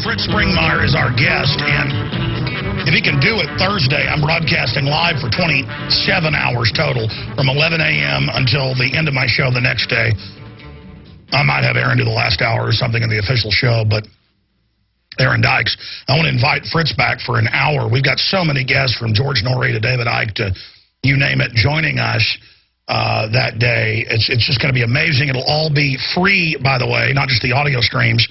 Fritz Springmeier is our guest, and if he can do it Thursday, I'm broadcasting live for 27 hours total from 11 a.m. until the end of my show the next day. I might have Aaron do the last hour or something in the official show, but Aaron Dykes, I want to invite Fritz back for an hour. We've got so many guests from George Norrie to David Icke to you name it joining us that day. It's just going to be amazing. It'll all be free, by the way, not just the audio streams,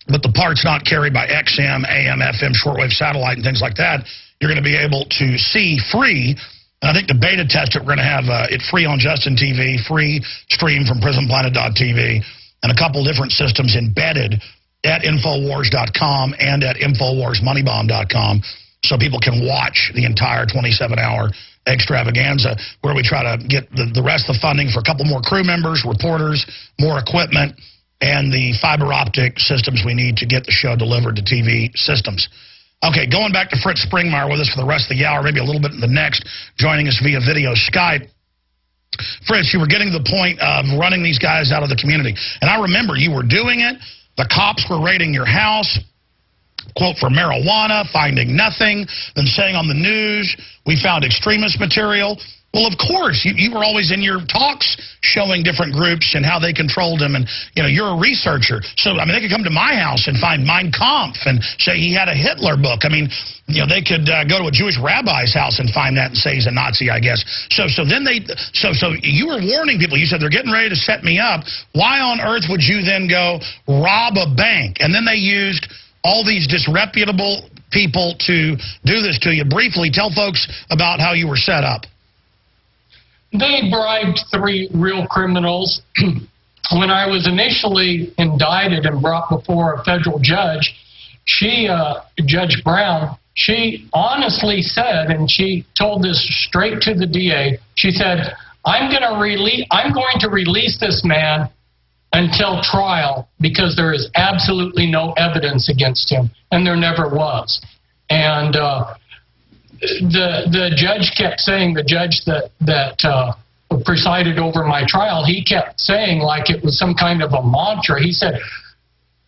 but the parts not carried by XM, AM, FM, shortwave satellite, and things like that, you're going to be able to see free. And I think the beta test it, we're going to have it free on Justin TV, free stream from prisonplanet.tv, and a couple different systems embedded at Infowars.com and at InfoWarsMoneyBomb.com, so people can watch the entire 27-hour extravaganza, where we try to get the rest of the funding for a couple more crew members, reporters, more equipment, and the fiber optic systems we need to get the show delivered to TV systems. Okay, going back to Fritz Springmeier with us for the rest of the hour, maybe a little bit in the next, joining us via video Skype. Fritz, you were getting to the point of running these guys out of the community. And I remember you were doing it. The cops were raiding your house, quote, for marijuana, finding nothing, then saying on the news, we found extremist material. Well, of course, you were always in your talks showing different groups and how they controlled them. And, you know, you're a researcher. So, I mean, they could come to my house and find Mein Kampf and say he had a Hitler book. I mean, you know, they could go to a Jewish rabbi's house and find that and say he's a Nazi, I guess. So you were warning people. You said they're getting ready to set me up. Why on earth would you then go rob a bank? And then they used all these disreputable people to do this to you. Briefly, tell folks about how you were set up. They bribed 3 real criminals. When I was initially indicted and brought before a federal judge, Judge Brown, she honestly said, and she told this straight to the DA, she said, I'm going to release this man until trial because there is absolutely no evidence against him, and there never was. And the judge kept saying, the judge that presided over my trial, he kept saying like it was some kind of a mantra. He said,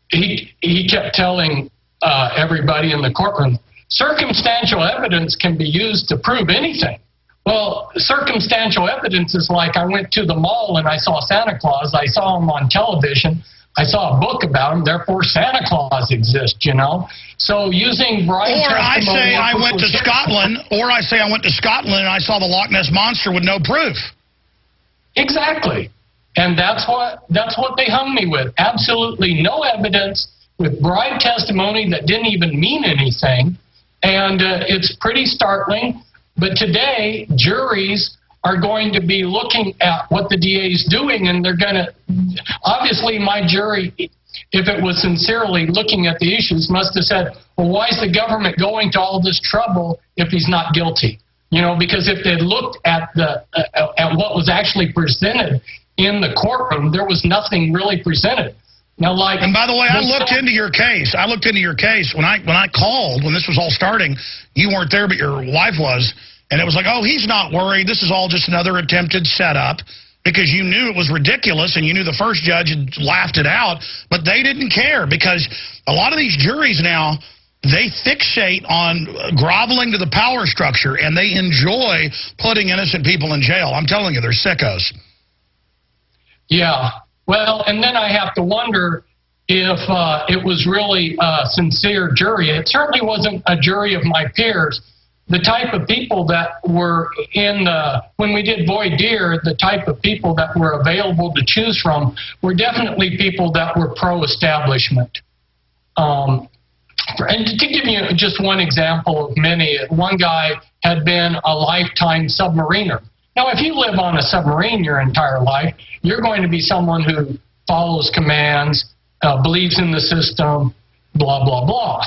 he kept telling everybody in the courtroom, circumstantial evidence can be used to prove anything. Well, circumstantial evidence is like I went to the mall and I saw Santa Claus. I saw him on television. I saw a book about him, therefore Santa Claus exists, you know. So using Brian Or I say I went to Scotland and I saw the Loch Ness Monster with no proof. Exactly. And that's what they hung me with. Absolutely no evidence, with bribe testimony that didn't even mean anything. And it's pretty startling. But today, juries are going to be looking at what the DA is doing, and they're going to, obviously my jury, if it was sincerely looking at the issues, must have said, well, why is the government going to all this trouble if he's not guilty? You know, because if they looked at at what was actually presented in the courtroom, there was nothing really presented. Now, like, and by the way, I looked into your case. When I called, when this was all starting. You weren't there, but your wife was. And it was like, oh, he's not worried. This is all just another attempted setup, because you knew it was ridiculous, and you knew the first judge had laughed it out. But they didn't care, because a lot of these juries now, they fixate on groveling to the power structure, and they enjoy putting innocent people in jail. I'm telling you, they're sickos. Yeah. Well, and then I have to wonder if it was really a sincere jury. It certainly wasn't a jury of my peers. The type of people that were when we did voir dire, the type of people that were available to choose from were definitely people that were pro-establishment. And to give you just one example of many, one guy had been a lifetime submariner. Now, if you live on a submarine your entire life, you're going to be someone who follows commands, believes in the system, blah, blah, blah.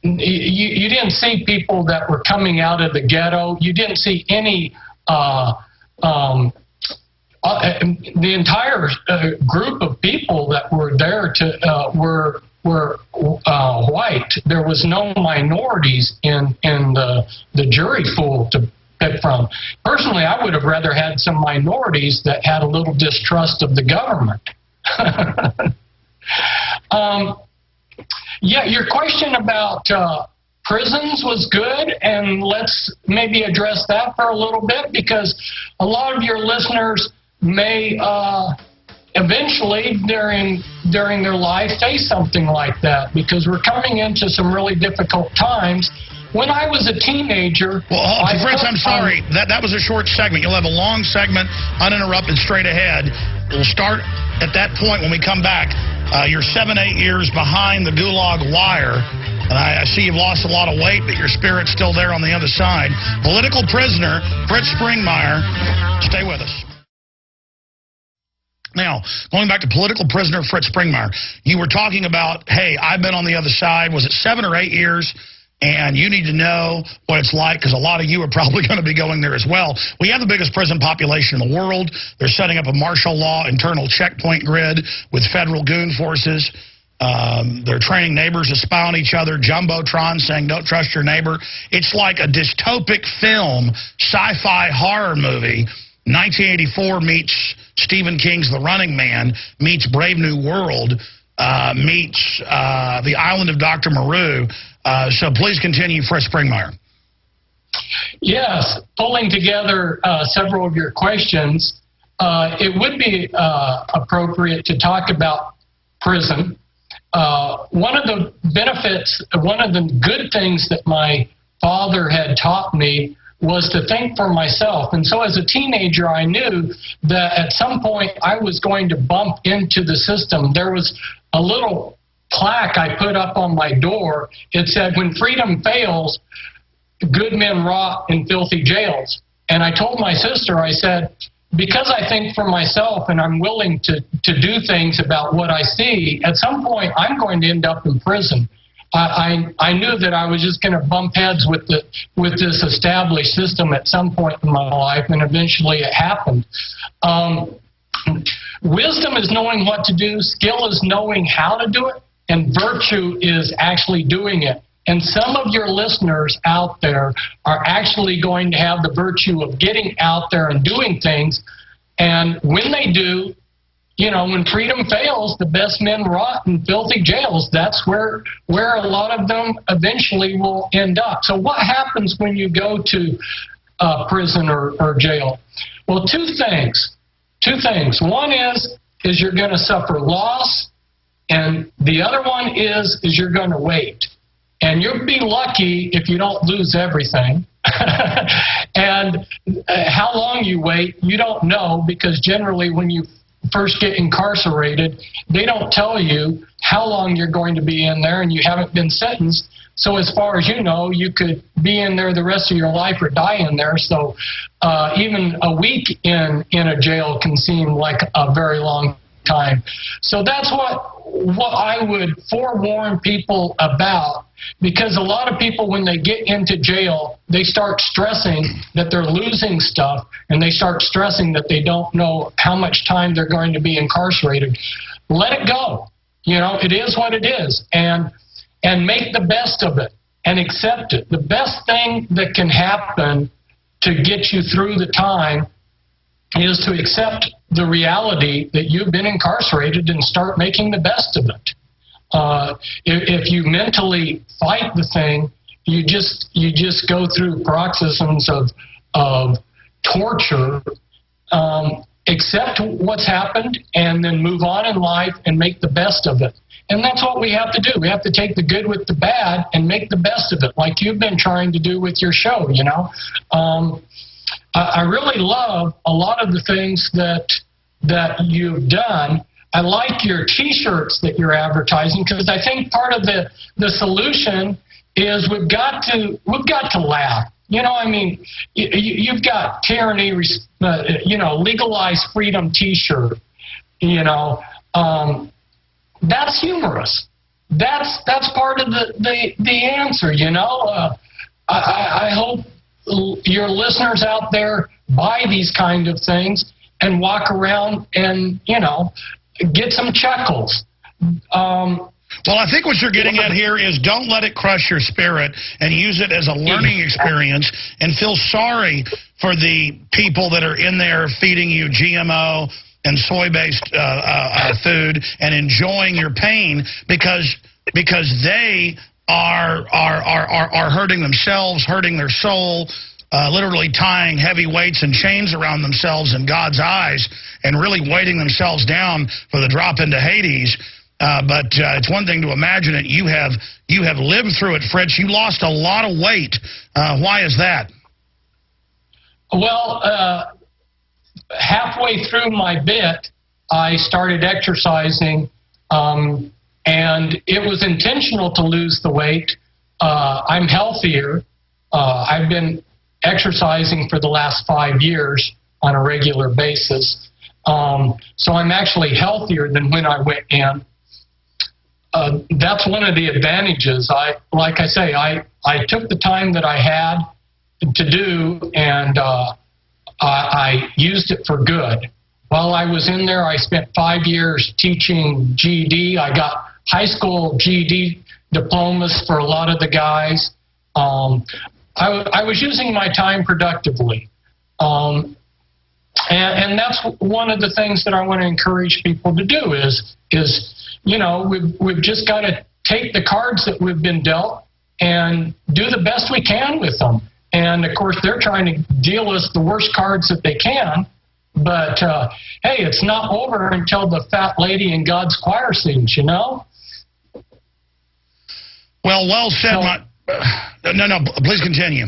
You didn't see people that were coming out of the ghetto. You didn't see any, the entire group of people that were there were white. There was no minorities in the jury pool to pick from. Personally, I would have rather had some minorities that had a little distrust of the government. Yeah, your question about prisons was good, and let's maybe address that for a little bit, because a lot of your listeners may eventually during their life face something like that, because we're coming into some really difficult times. When I was a teenager... Well, Fritz, I'm sorry. That was a short segment. You'll have a long segment, uninterrupted, straight ahead. We'll start at that point when we come back. You're 7-8 years behind the Gulag wire. And I see you've lost a lot of weight, but your spirit's still there on the other side. Political prisoner, Fritz Springmeier. Stay with us. Now, going back to political prisoner Fritz Springmeier, you were talking about, hey, I've been on the other side. Was it 7 or 8 years? And you need to know what it's like, because a lot of you are probably going to be going there as well. We have the biggest prison population in the world. They're setting up a martial law internal checkpoint grid with federal goon forces. They're training neighbors to spy on each other. Jumbotron saying, don't trust your neighbor. It's like a dystopic film, sci-fi horror movie. 1984 meets Stephen King's The Running Man, meets Brave New World, meets The Island of Dr. Moreau. So please continue, Fritz Springmeier. Yes, pulling together several of your questions, it would be appropriate to talk about prison. One of the benefits, one of the good things that my father had taught me was to think for myself. And so as a teenager, I knew that at some point I was going to bump into the system. There was a little plaque I put up on my door. It said, when freedom fails, good men rot in filthy jails. And I told my sister, I said, because I think for myself and I'm willing to do things about what I see, at some point I'm going to end up in prison. I knew that I was just going to bump heads with this established system at some point in my life, and eventually it happened. Wisdom is knowing what to do, skill is knowing how to do it, and virtue is actually doing it. And some of your listeners out there are actually going to have the virtue of getting out there and doing things. And when they do, you know, when freedom fails, the best men rot in filthy jails. That's where a lot of them eventually will end up. So what happens when you go to prison or jail? Well, two things. One is you're going to suffer loss, and the other one is you're going to wait. And you'll be lucky if you don't lose everything. And how long you wait, you don't know, because generally when you first get incarcerated, they don't tell you how long you're going to be in there, and you haven't been sentenced. So as far as you know, you could be in there the rest of your life or die in there. So even a week in a jail can seem like a very long time. So that's what I would forewarn people about, because a lot of people, when they get into jail, they start stressing that they're losing stuff, and they start stressing that they don't know how much time they're going to be incarcerated. Let it go. You know, it is what it is, and make the best of it and accept it. The best thing that can happen to get you through the time is to accept the reality that you've been incarcerated and start making the best of it. If you mentally fight the thing, you just go through paroxysms of torture. Accept what's happened and then move on in life and make the best of it. And that's what we have to do. We have to take the good with the bad and make the best of it, like you've been trying to do with your show, you know. I really love a lot of the things that you've done. I like your T-shirts that you're advertising, because I think part of the solution is we've got to laugh. You know, I mean, you've got tyranny, legalized freedom T-shirt. You know, that's humorous. That's part of the answer. You know, I hope your listeners out there buy these kind of things and walk around and, you know, get some chuckles. Well, I think what you're getting at here is don't let it crush your spirit, and use it as a learning experience, and feel sorry for the people that are in there feeding you GMO and soy-based food and enjoying your pain, because because they are hurting themselves, hurting their soul, literally tying heavy weights and chains around themselves in God's eyes and really weighting themselves down for the drop into Hades. But it's one thing to imagine it. You have lived through it, Fritz. You lost a lot of weight. Why is that? Well, halfway through my bit, I started exercising, and it was intentional to lose the weight. I'm healthier. I've been exercising for the last 5 years on a regular basis. So I'm actually healthier than when I went in. That's one of the advantages. Like I say, I took the time that I had to do, and I used it for good. While I was in there, I spent 5 years teaching GED. I got high school GED diplomas for a lot of the guys. I was using my time productively. And that's one of the things that I want to encourage people to do is you know, we've just got to take the cards that we've been dealt and do the best we can with them. And, of course, they're trying to deal us the worst cards that they can. But, hey, it's not over until the fat lady in God's choir sings, you know? Well said. So, no, please continue.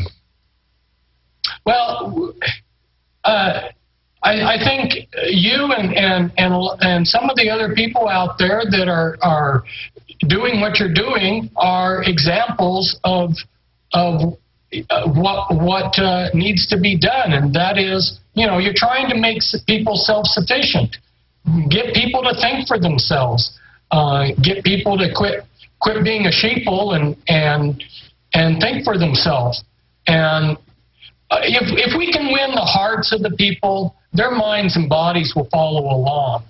Well, I think you and some of the other people out there that are doing what you're doing are examples of what needs to be done, and that is, you know, you're trying to make people self-sufficient, get people to think for themselves, get people to quit being a sheeple and think for themselves. And if we can win the hearts of the people, their minds and bodies will follow along.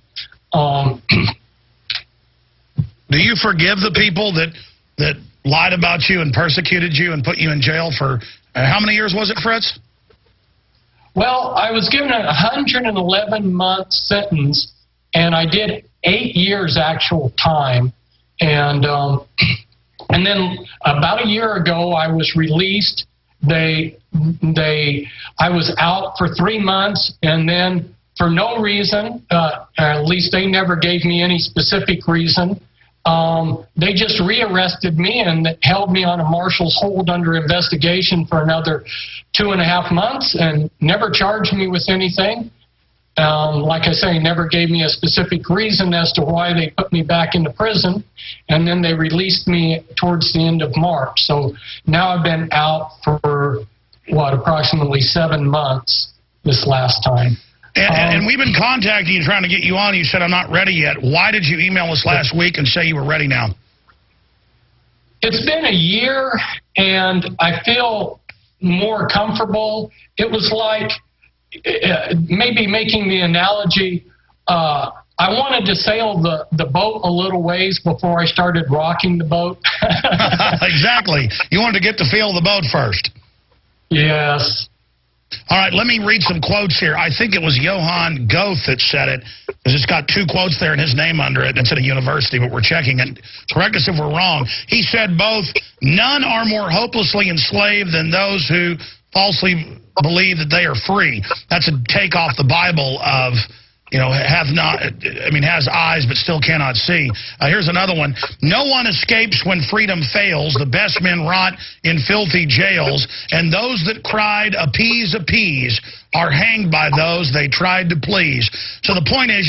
Do you forgive the people that lied about you and persecuted you and put you in jail for how many years was it, Fritz? Well, I was given a 111-month sentence, and I did 8 years actual time. And then about a year ago, I was released. I was out for 3 months, and then for no reason, at least they never gave me any specific reason, they just rearrested me and held me on a marshal's hold under investigation for another 2.5 months and never charged me with anything. Like I say, never gave me a specific reason as to why they put me back into prison, and then they released me towards the end of March. So now I've been out for, approximately 7 months this last time. And we've been contacting you, trying to get you on. You said, I'm not ready yet. Why did you email us last week and say you were ready now? It's been a year, and I feel more comfortable. It was like, maybe making the analogy, I wanted to sail the boat a little ways before I started rocking the boat. Exactly. You wanted to get the feel of the boat first. Yes. All right, let me read some quotes here. I think it was Johann Goethe that said it, because it's got 2 quotes there and his name under it. It's at a university, but we're checking it. Correct us if we're wrong. He said both, none are more hopelessly enslaved than those who falsely believe that they are free. That's a take off the Bible of, you know, has eyes but still cannot see. Here's another one. No one escapes when freedom fails. The best men rot in filthy jails, and those that cried, appease, appease, are hanged by those they tried to please. So the point is,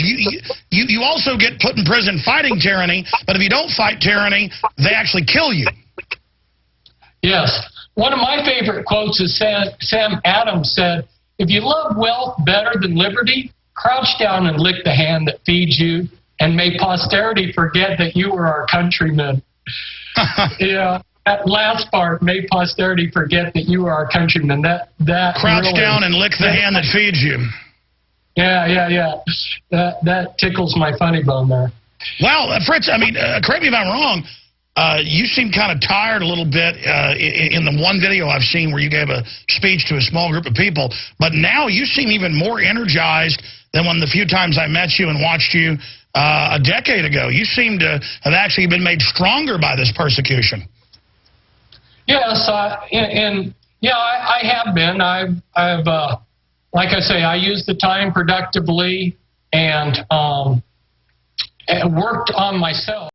you also get put in prison fighting tyranny, but if you don't fight tyranny, they actually kill you. Yes. One of my favorite quotes is Sam Adams said, if you love wealth better than liberty, crouch down and lick the hand that feeds you, and may posterity forget that you were our countrymen. Yeah, that last part, may posterity forget that you were our countrymen. That crouch really, down and lick the hand that feeds you. Yeah. That tickles my funny bone there. Well, Fritz, correct me if I'm wrong, you seem kind of tired a little bit in the one video I've seen where you gave a speech to a small group of people, but now you seem even more energized than when the few times I met you and watched you a decade ago. You seem to have actually been made stronger by this persecution. Yes, I have been. I've like I say, I used the time productively and worked on myself.